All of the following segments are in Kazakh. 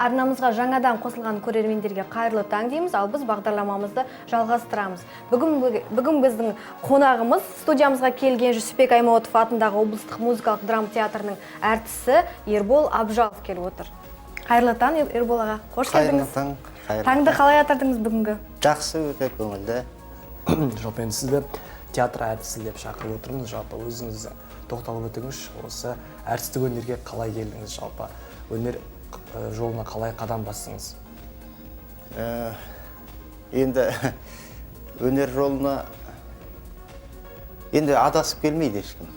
Арнамызға жаңадан қосылған көрермендерге қайырлы таң дейміз, ал біз бағдарламамызды жалғастырамыз. Бүгін біздің қонағымыз студиямызға келген Жүсіпбек Аймауытов атындағы облыстық музыкалық драма театрының әртісі Ербол Абжалов келіп отыр. Қайырлы таң, Ербол аға. Қош келдіңіз. Қайырлы таң. Таңды қалай атырдыңыз бүгінгі? Жақсы, өте көңілді. Жалпы енді сізді театр әртісі деп шақырып отырмыз. Жалпы өзіңіз тоқталып өтіңіз, осы әртістік өнерге қалай келдіңіз, жалпы өнер жолына қалай қадам бастыңыз? Енді өнер жолына енді адасып келмейді ешкім.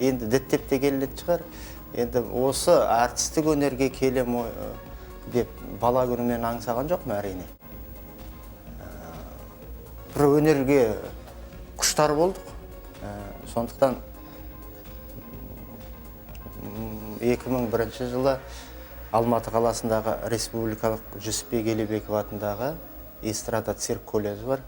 Енді діттеп те келетін шығар. Енді осы әртістік өнерге келем деп бала күнімнен аңсаған жоқпын әрине. Бір өнерге құштар болдық. Сондықтан 2001 жылы Алматы қаласындағы республикалық Жүсіпбек Елебеков атындағы эстрада цирк колледжі бар.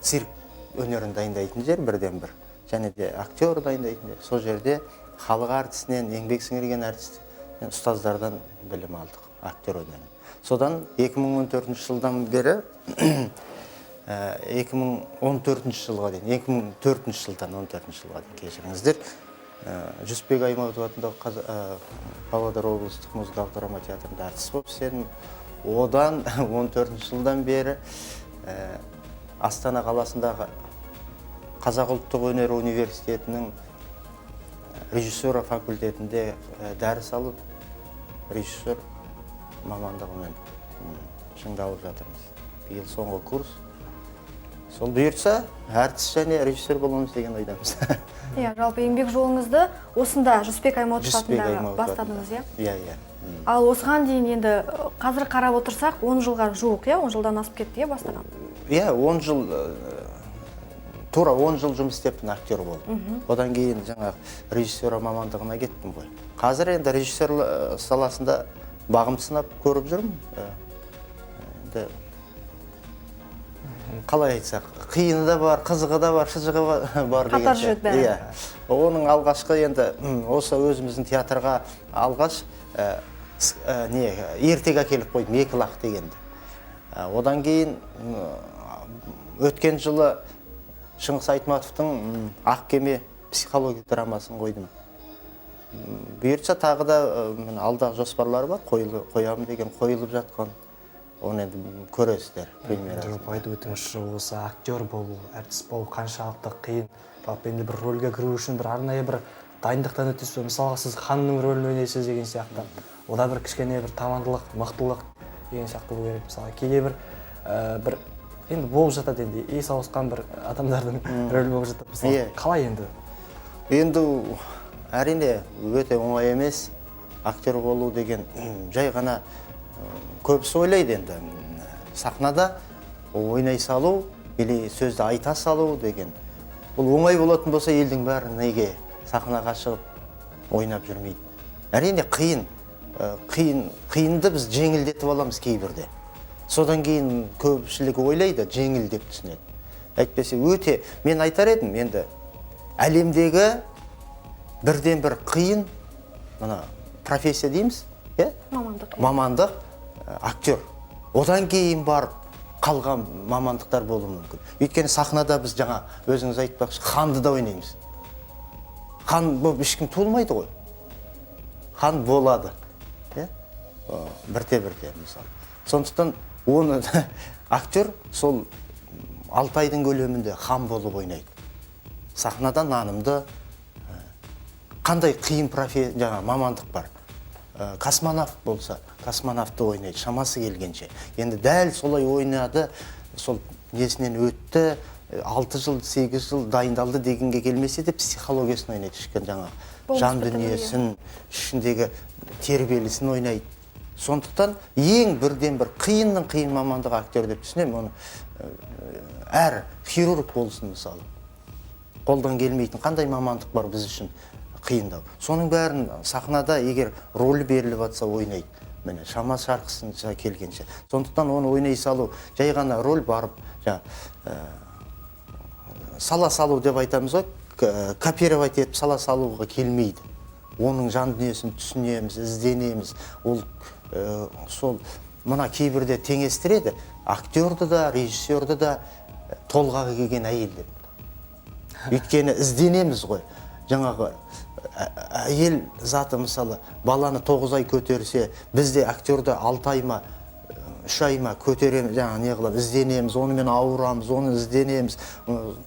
Цирк өнерін дайындайтын жер бірден бір. Және де актер дайындайтын жер. Сол жерде халық әртісінен, еңбек сіңірген әртістен, ұстаздардан білім алдық, актер өнерін. Содан 2014 жылдан бері 2014 жылға дейін, 2004 жылдан 14 жылға дейін кешіріңіздер. Жүсіпбек Аймауытов атындағы Павлодар облыстық музыкалық драма театрында әртіс болып істедім. Одан 14 жылдан бері Астана қаласындағы Қазақ ұлттық өнер университетінің режиссура факультетінде дәріс алып, режиссер мамандығымен шыңдалып жатырмыз. Биыл соңғы курс. Сол бұйыртса, әртіс және режиссер боламыз деген ойдамыз. Жалпы еңбек жолыңызды осында Жүсіпбек Аймауытов атындағы бастадыңыз, Иә. Ал осыған дейін енді қазір қарап отырсақ, 10 жылға жуық, 10 жылдан асып кетті, бастаған? 10 жыл, тура 10 жыл жұмыс істеппін, актер болып. Одан кейін жаңа режиссера мамандығына кеттім ғой. Қазір енді режиссер саласында бағым сынап көріп жүрмін. Қалай айтсақ, қиыны да бар, қызығы да бар, шыжығы бар деген. Қатар жүреді бәрі. Оның алғашқы енді осы өзіміздің театрға алғаш ертек әкеліп қойдым, екі лақ дегенді. Одан кейін өткен жылы Шыңғыс Айтматовтың Ақ кеме психология драмасын қойдым. Бұйыртса тағы да алдағы жоспарлар бар, қоямын деген, қойылып жатқан. Оны енді көресіздер премьерасын. Жалпы айтып өтіңізші, осы актер болу, әртіс болу қаншалықты қиын? Жалпы енді бір рөлге кіру үшін бір арнайы бір дайындықтан өтесіз бе? Мысалға сіз ханның рөлін ойнайсыз деген сияқты. Ода бір кішкене бір тамандылық, мықтылық деген сияқты болу керек. Мысалға кейде бір енді болып жатады, енді ес ауысқан бір адамдардың рөлі болып жатады. Мысалы, қалай енді? Енді әрине өте оңай емес. Актер болу деген жай ғана көбісі ойлайды енді. Сахнада ойнай салу, или сөзді айта салу деген. Бұл оңай болатын болса, елдің бәрі неге сахнаға шығып ойнап жүрмейді. Әрине қиын. Қиынды біз жеңілдетіп аламыз кейбірде. Содан кейін көпшілігі ойлайды, жеңіл деп түсінеді. Әйтпесе өте, мен айтар едім, енді әлемдегі бірден бір қиын профессия дейміз, мамандық, актер. Одан кейін барып қалған мамандықтар болуы мүмкін. Өйткені сахнада біз жаңа өзіңіз айтпақшы, ханды да ойнаймыз. Хан болып ешкім туылмайды ғой. Хан болады. Бірте-бірте мысалы. Сондықтан оны актер сол 6 айдың көлемінде хан болып ойнайды. Сахнада нанымды, қандай қиын мамандық бар. Космонавт болса, космонавтты ойнайды, шамасы келгенше. Енді дәл солай ойнады, сол несінен өтті, 6 жыл, 8 жыл дайындалды дегенге келмесе де психологиясын ойнайды, ішкен жаңа жан дүниесін, ішіндегі тербелісін ойнайды. Сондықтан ең бірден бір қиынның қиын мамандығы актер деп түсінем. Оны әр хирург болсын мысалы. Қолдан келмейтін қандай мамандық бар біз үшін қиындау. Соның бәрін сахнада егер роль беріліп атса ойнайды. Міне шама шарқысынша келгенше. Сондықтан оны ойнай салу, жай ғана роль барып, сала салу деп айтамыз ғой, копировать етіп сала салуға келмейді. Оның жан дүниесін түсінеміз, ізденеміз. Ол сол мына кейбірде теңестіреді актерді да режиссерді да толғағы келген әйел деп. Өйткені ізденеміз ғой. Жаңағы әйел заты мысалы баланы 9 ай көтерсе, бізде актерді 6 ай ма 3 ай ма көтереміз, жаңа не қылып ізденеміз, онымен ауырамыз, оны ізденеміз,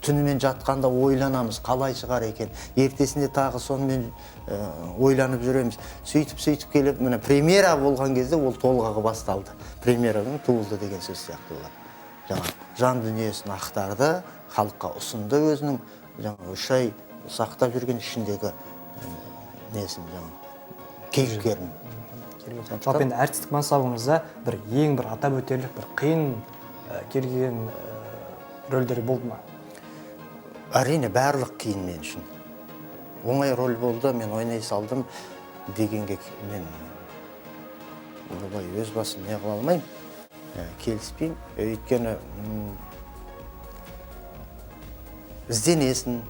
түнімен жатқанда ойланамыз, қалай шығар екен, ертесінде тағы сонымен ойланып жүреміз. Сөйтіп келіп, міне премьера болған кезде ол толғағы басталды. Премьераның туылды деген сөз сияқты болады. Жаңа жан дүниесін ақтарды, халыққа ұсынды өзінің, жаңа 3 ай сақтап жүрген ішіндегі несін, жаңа кейіпкерін. Жалпы енді әртістік мансабыңызда бір ең бір атап өтерлік бір қиын келген рөлдер болды ма? Әрине барлық қиын мен үшін. Оңай рөл болды, мен ойнай салдым дегенге мен өз басым не қыла алмаймын, келіспеймін. Өйткені ізденесің,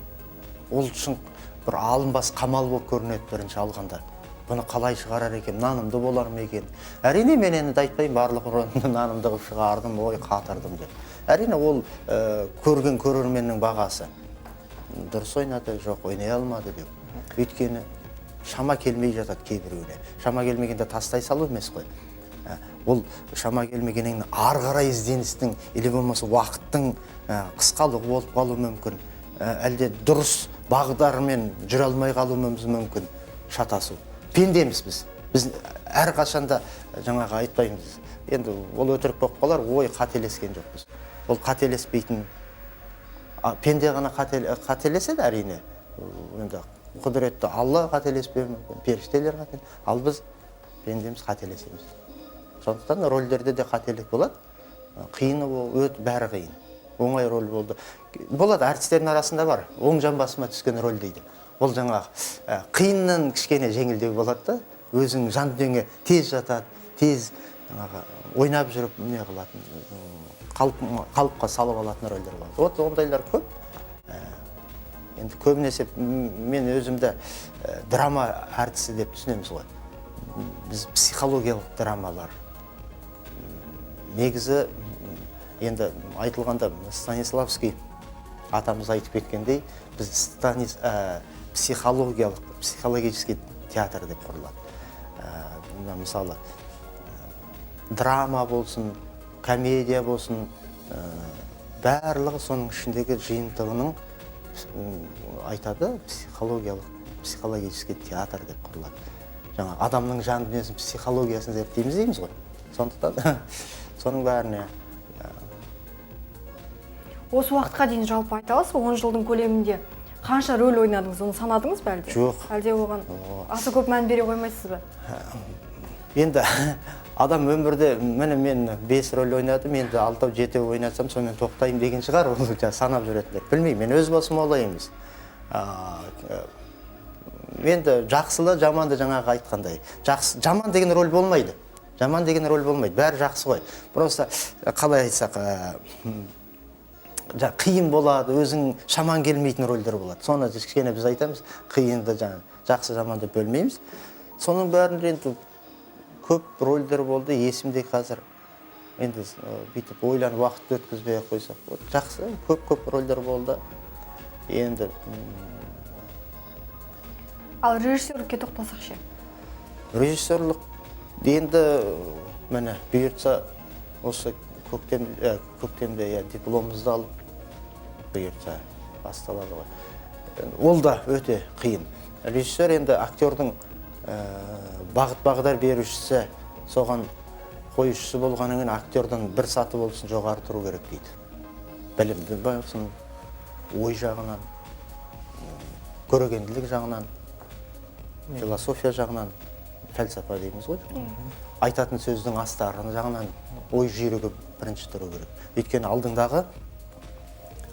ол үшін бір алынбас қамал болып көрінеді бірінші алғанда. Бұны қалай шығарар екен, нанымды болар ма екен? Әрине мен енді айтпаймын, барлық рөлімді нанымды қылып шығардым, ой қатырдым деп. Әрине ол көрген көрерменнің бағасы. Дұрыс ойнады, жоқ ойнай алмады деп. Өйткені шама келмей жатады кейбіреуіне. Шама келмегенде тастай салу емес қой. Ол шама келмегеннен ары қарай ізденістің, или болмаса уақыттың қысқалығы болып қалуы мүмкін. Әлде дұрыс бағдармен жүре алмай қалуымыз мүмкін, шатасу. Пендеміз біз. Біз әрқашанда жаңағы айтпаймыз. Енді ол өтірік болып қалар, ой қателескен жоқпыз. Ол қателеспейтін. Пенде ғана қателеседі әрине. Енді құдіретті Алла қателеспеуі мүмкін, періштелер қателеседі. Ал біз пендеміз қателесеміз. Сондықтан рөлдерде де қателік болады. Қиыны өт бәрі қиын. Оңай рөл болды. Болады, әртістердің арасында бар. Оң жан басыма түскен рөл дейді. Ол жаңағы қиыннан кішкене жеңілдеу болады да, өзің жан дүниеңе тез жатады, тез ойнап жүріп не қылатын, қалыпқа салып алатын рөлдер болады. Вот ондайлар көп. Енді көбінесе мен өзімді драма әртісі деп түсінеміз ғой. Біз психологиялық драмалар. Негізі енді айтылғанда Станиславский атамыз айтып кеткендей, біз психологический театр деп құрылады. Мысалы, драма болсын, комедия болсын, барлығы соның ішіндегі жиынтығының айтады, психологический театр деп құрылады. Жаңа адамның жан дүниесінің психологиясын зерттейміз дейміз ғой. Сондықтан соның бәріне. Осы уақытқа дейін жалпы айта аласыз, 10 жылдың көлемінде қанша рөл ойнадыңыз, оны санадыңыз ба әлде? Жоқ. Әлде оған аса көп мән бере қоймайсыз ба? Енді адам өмірде, міне мен 5 рөл ойнадым, енді 6-7 ойнасам, сонымен тоқтаймын деген шығар, оны санап жүретіндер. Білмеймін, мен өз басым олай емес. Енді жақсылы, жаманды жаңағы айтқандай. Жаман деген рөл болмайды. Жаман деген рөл болмайды, бәрі жақсы ғой. Просто қалай айтсақ, қиын болады, өзің шаман келмейтін рөлдер болады. Соны кішкене біз айтамыз, қиынды жақсы жаманды бөлмейміз. Соның бәрінде енді көп рөлдер болды, есімде қазір. Енді бүйтіп ойланып уақытты өткізбей қойсақ. Жақсы, көп рөлдер болды. Енді Ал режиссерлікке тоқталсақ ше? Режиссерлік енді міне бұйыртса осы көктемде дипломымызды алып бұйыртса басталады ғой. Ол да өте қиын. Режиссер енді актердің бағыт-бағдар берушісі, соған қойушысы болғанымен актердің бір саты болсын жоғары тұру керек дейді. Білімді болсын, ой жағынан, көрегенділік жағынан, философия жағынан, фәлсафа дейміз ғой. Айтатын сөздің астарының жағынан ой жүйрігі бірінші тұру керек. Өйткені алдыңдағы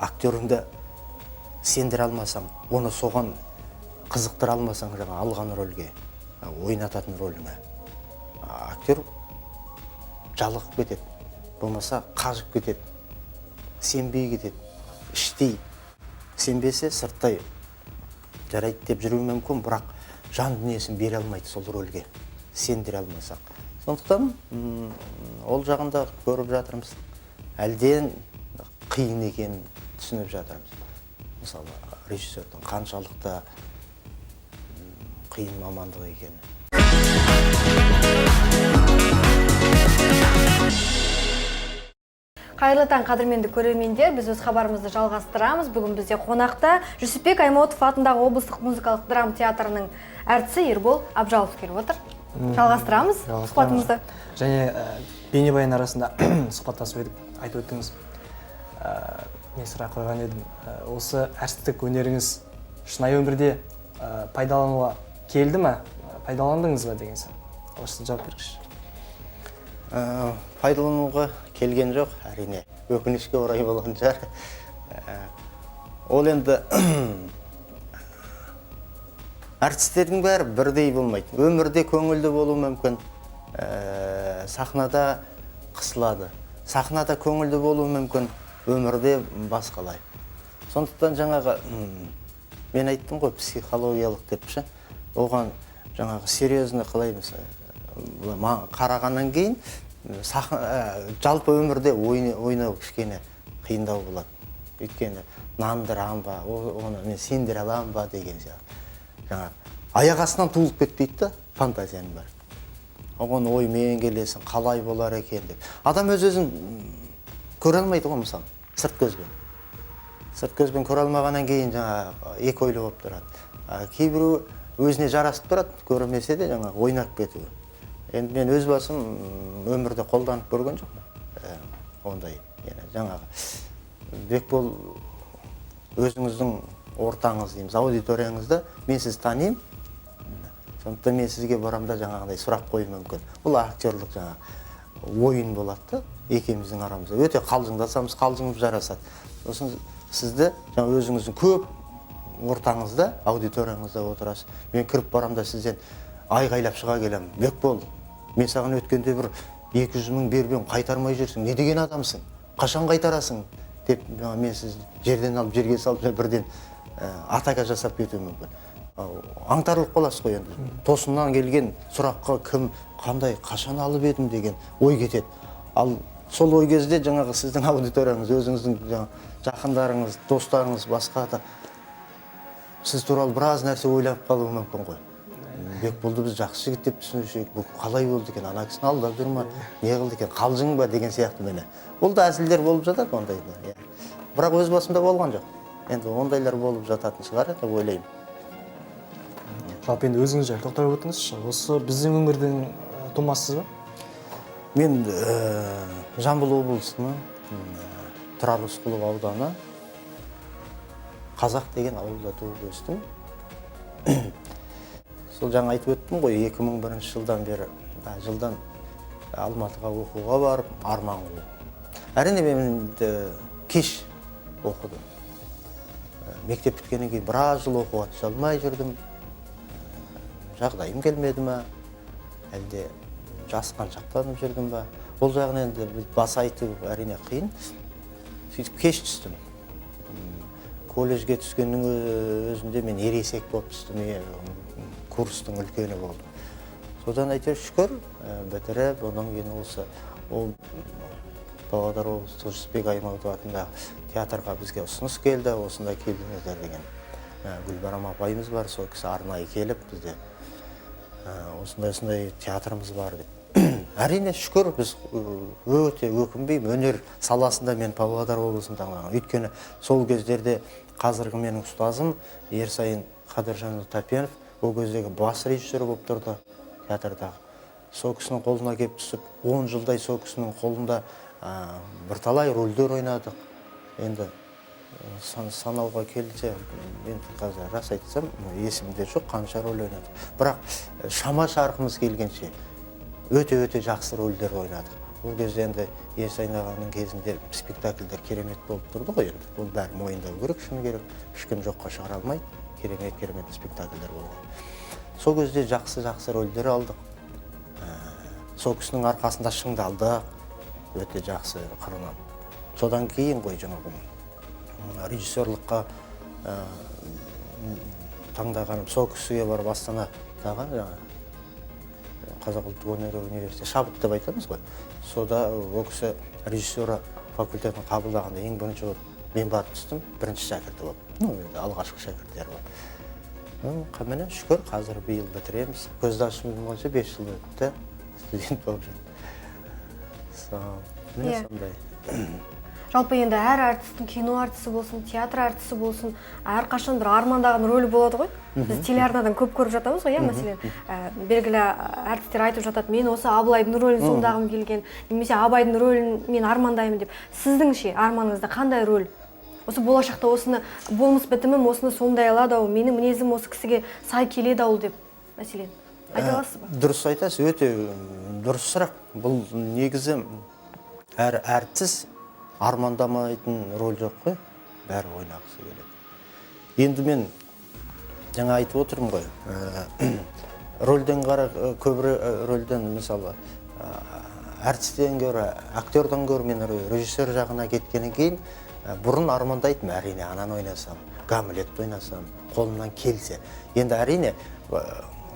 актеріңді сендіре алмасаң, оны соған қызықтыра алмасаң, жаңа алған рөлге, ойнататын рөліңе, актер жалығып кетеді, болмаса қажып кетеді, сенбей кетеді, іштей. Сенбесе сырттай жарайды деп жүруі мүмкін, бірақ жан дүниесін бере алмайды сол рөлге, сендіре алмасақ. Сондықтан ол жағында көріп жатырмыз. Әлден қиын екенін түсініп жатырмыз. Мысалы, режиссердің қаншалықты қиын мамандық екені. Қайырлы таң, қадірменді көрермендер, біз өз хабарымызды жалғастырамыз. Бүгін бізде қонақта Жүсіпбек Аймауытов атындағы облыстық музыкалық драма театрының әртісі Ербол Абжалов келіп отыр. Жалғастырамыз сұхбатымызды. Және бейнебаян арасында сұхбаттасып едік, айтып өттіңіз. Мен сұрақ қойған едім. Осы әртістік өнеріңіз шынайы өмірде пайдалануға келді ме? Пайдаландыңыз ба деген сияқты. Осы жауап беріңізші. Пайдалануға келген жоқ, әрине. Өкінішке орай болған шығар. Ол енді әртістердің бәрі бірдей болмайды. Өмірде көңілді болу мүмкін, сахнада қысылады. Сахнада көңілді болу мүмкін, өмірде басқалай. Сондықтан жаңағы, мен айттым ғой, психологиялық депші. Оған жаңағы серьезно қалаймыз. Қарағаннан кейін жалпы өмірде ойнау кішкене қиындау болады. Өйткені нандырам ба, оны мен сендіре алам ба деген сияқты. Жаңа аяқ астынан туылып кетпейді да, фантазияның бар. Оған оймен келесің, қалай болар екен деп. Адам өз-өзін көре алмайды ғой, мысалы, сырт көзбен. Сырт көзбен көре алмағаннан кейін жаңа екі ойлы болып тұрады. Кейбірі өзіне жарасып тұрады, көрмесе де жаңа ойнап кетуі. Енді мен өз басым өмірде қолданып көрген жоқпын. Ондай, жаңағы Бекбол өзіңіздің ортаңыз дейміз, аудиторияңызда мен сіз танимын. Сондықтан мен сізге барамда жаңағыдай сұрақ қою мүмкін. Бұл актерлік жаңа ойын болады, екеуміздің арамызда. Өте қалжыңдасамыз, қалжыңымыз жарасады. Сосын сізді жаңа өзіңіздің көп ортаңызда, аудиторияңызда отырасыз. Мен кіріп барамда сізден айғайлап шыға келем. Бекбол, мен саған өткенде бір 200 000 бербем, қайтармай жүрсің. Не деген адамсың? Қашан қайтарасың? Деп мен сіз жерден алып жерге салып бірден атака жасап кетуі мүмкін. Аңтарлық боласыз ғой енді. Тосыннан келген сұраққа кім, қандай, қашан алып едім деген ой кетеді. Ал сол ой кезде жаңағы сіздің аудиторияңыз, өзіңіздің жақындарыңыз, достарыңыз, басқа да сіз туралы біраз нәрсе ойлап қалуы мүмкін ғой. Бекболды біз жақсы жігіт деп түсінушек, бұл қалай болды екен, ана кісіні алдап жүр ма, не қылды екен, қалжың ба деген сияқты мені. Ол да әзілдер болып жатады ондайда. Бірақ өз басымда болған жоқ. Енді ондайлар болып жататын шығар деп ойлаймын. Жалпы енді өзіңіз жайлы тоқталып өтіңізші. Осы біздің өңірдің тумасысыз ба? Мен Жамбыл облысының Тұрар Рысқұлов ауданы Қазақ деген ауылда туып өстім. Сол жаңа айтып өттім ғой, 2001 жылдан бері жылдан Алматыға оқуға барып, арман қуып. Әрине мен кеш оқыдым. Мектеп біткеннен кейін біраз жыл оқуға түсе алмай жүрдім. Жағдайым келмеді ме? Әлде жасқаншақтанып жүрдім ба? Ол жағын енді бас айту әрине қиын. Сөйтіп кеш түстім. Колледжге түскеннің өзінде мен ересек болып түстім. Курстың үлкені болды. Содан әйтеуір шүкір бітіріп, онан кейін ол Павлодар облыстық Жүсіпбек Аймауытов атындағы театрға бізге ұсыныс келді, осында келдіңіздер деген. Гүлбарам апайымыз бар, сол кісі арнайы келіп бізде осындай театрымыз бар деп. Әрине шүкір, біз өте өкінбеймін, өнер саласында мен Павлодар облысында. Өйткені сол кездерде қазіргі менің ұстазым Ерсайын Қадыржан Тапенов ол кездегі бас режиссер болып тұрды театрдағы. Сол кісінің қолына кеп түсіп, 10 жылдай сол кісінің қолында бірталай рөлдер ойнадық. Енді санауға келсе, мен қазір рас айтсам, есімде жоқ, қанша рөл ойнадық. Бірақ шама шарқымыз келгенше өте жақсы рөлдер ойнадық. Ол кезде енді Ерсайын ағаның кезінде спектакльдер керемет болып тұрды ғой енді. Ол бәрі мойындау керек, шыны керек. Ешкім жоққа шығара алмайды. Керемет спектакльдер болған. Сол кезде жақсы рөлдер алдық. Сол кісінің арқасында шыңдалдық. Өте жақсы қырынан. Содан кейін ғой жаңағы режиссерлыққа таңдағаным сол кісіге барып Астанадағы қазақ ұлттық өнер университеті шабыт деп айтамыз ғой. Сода ол кісі режиссура факультетін қабылдағанда ең бірінші болып мен барып түстім, бірінші шәкірті болып. Енді алғашқы шәкірттер болып. Міне шүкір, қазір биыл бітіреміз. Көзді ашым бойынша 5 жыл өтті, студент болып жүрмін. Міне сондай. Жалпы енді әр әртістің кино әртісі болсын, театр әртісі болсын, әрқашан бір армандаған рөлі болады ғой. Біз телеарнадан көп көріп жатамыз ғой, мәселен, белгілі әртістер айтып жатады, мен осы Абылайдың рөлін сомдағым келген, немесе Абайдың рөлін мен армандаймын деп. Сіздің ше арманыңызда қандай рөл? Осы болашақта осыны болмыс бітімім осыны сомдай алады ау, менің мінезім осы кісіге сай келеді ау деп, мәселен, айта аласыз ба? Дұрыс айтасыз, өте дұрыс сұрақ. Бұл негізі әр әртіс армандамайтын рөл жоқ қой, бәрі ойнағысы келеді. Енді мен жаңа айтып отырмын ғой, рөлден көбірек рөлден, мысалы, әртістен көрі, актердан көрі мен режиссер жағына кеткеннен кейін бұрын армандайтын, әрине ананы ойнасам, Гамлетті ойнасам, қолымнан келсе. Енді әрине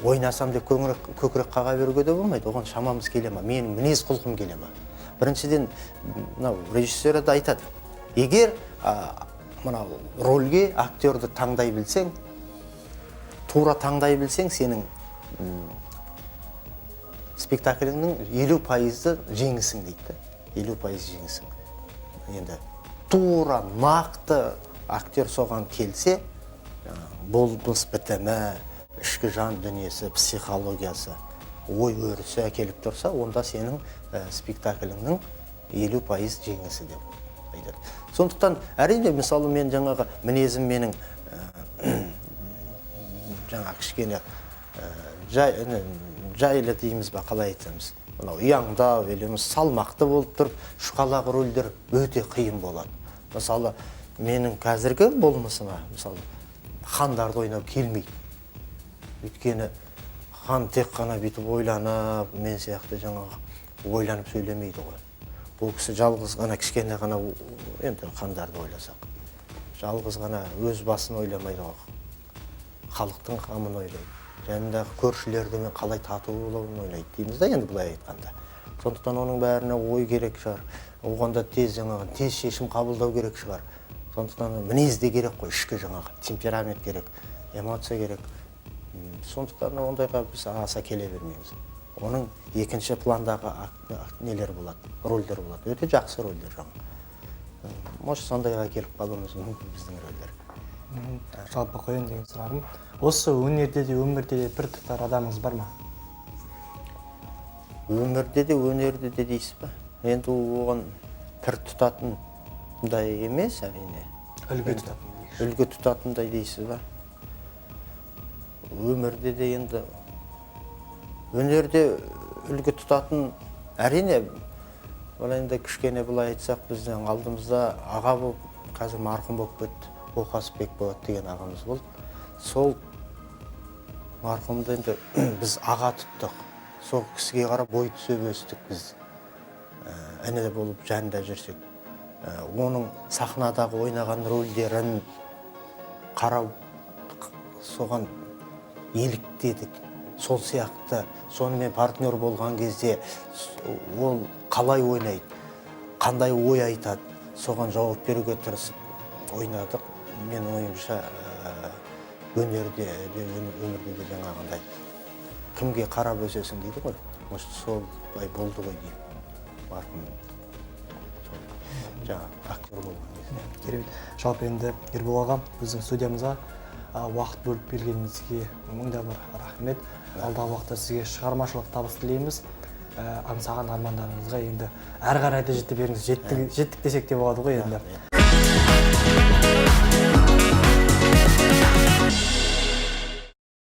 ойнасам деп көкірек қаға беруге де болмайды, оған шамамыз келе ма, менің мінез құлқым келе ма. Біріншіден, режиссері де айтады, егер рөлге актерді таңдай білсең, тура таңдай білсең, сенің спектакліңнің 50% жеңісің дейді. 50% жеңісің. Енді тура нақты актер соған келсе, болмыс бітімі, ішкі жан дүниесі, психологиясы, ой өрісі әкеліп тұрса, онда сенің спектакліңнің 50% жеңісі деп айтады. Сондықтан әрине, мысалы, мен жаңағы мінезім менің жаңа кішкене жайлы дейміз ба, қалай айтсамыз, ұяңдау, салмақты болып тұрып, шұқалақ рөлдер өте қиын болады. Мысалы, менің қазіргі болмысыма, мысалы, хандарды ойнау келмейді. Өйткені хан тек қана бүйтіп ойланып, мен сияқты жаңағы ойланып сөйлемейді ғой. Бұл кісі жалғыз ғана кішкене ғана, енді хандарды ойласақ, жалғыз ғана өз басын ойламайды ғой. Халықтың қамын ойлайды. Жәндағы көршілерді мен қалай тату болуын ойлайды дейміз да, енді бұлай айтқанда. Сондықтан оның бәріне ой керек шығар. Оғанда тез шешім қабылдау керек шығар. Сондықтан мінез де керек қой, ішкі жаңағы темперамент керек, эмоция керек. Сондықтан ондайға біз аса келе бермейміз. Оның екінші пландағы нелер болады, рөлдер болады. Өте жақсы рөлдер жаңа. Может, сондайға келіп қалуымыз мүмкін біздің рөлдер. Жалпы қойын деген сұрағым. Осы өнерде де, өмірде де бір тұтар адамыңыз бар ма? Өмірде де, өнерде де дейсіз ба? Енді оған пір тұтатындай емес, әрине. Үлгі тұтатындай дейсіз ба? Өмірде де енді, өнерде үлгі тұтатын, әрине, енді кішкене бұлай айтсақ, біздің алдымызда аға болып, қазір марқұм болып кетті, Оқасбек болады деген ағамыз болды. Сол марқұмды енді біз аға тұттық. Сол кісіге қарап бой түсіп өстік біз. Іні болып жанында жүрсек. Оның сахнадағы ойнаған рөлдерін қарау, соған еліктедік. Сол сияқты, сонымен партнер болған кезде ол қалай ойнайды, қандай ой айтады, соған жауап беруге тырысып ойнадық. Мен ойымша өнерде де, өмірде де жаңағындай кімге қарап өсесің дейді ғой. Может, солай болды ғой деймін. Марқұм жаңа актер болған кезде. Керемет. Жалпы енді Ербол ағам, біздің студиямызға уақыт бөліп бергеніңізге мыңда бір рахмет. Алдағы уақытта сізге шығармашылық табыс тілейміз. Аңсаған армандарыңызға енді әрі қарай да жете беріңіз. Жеттік десек те болады ғой енді.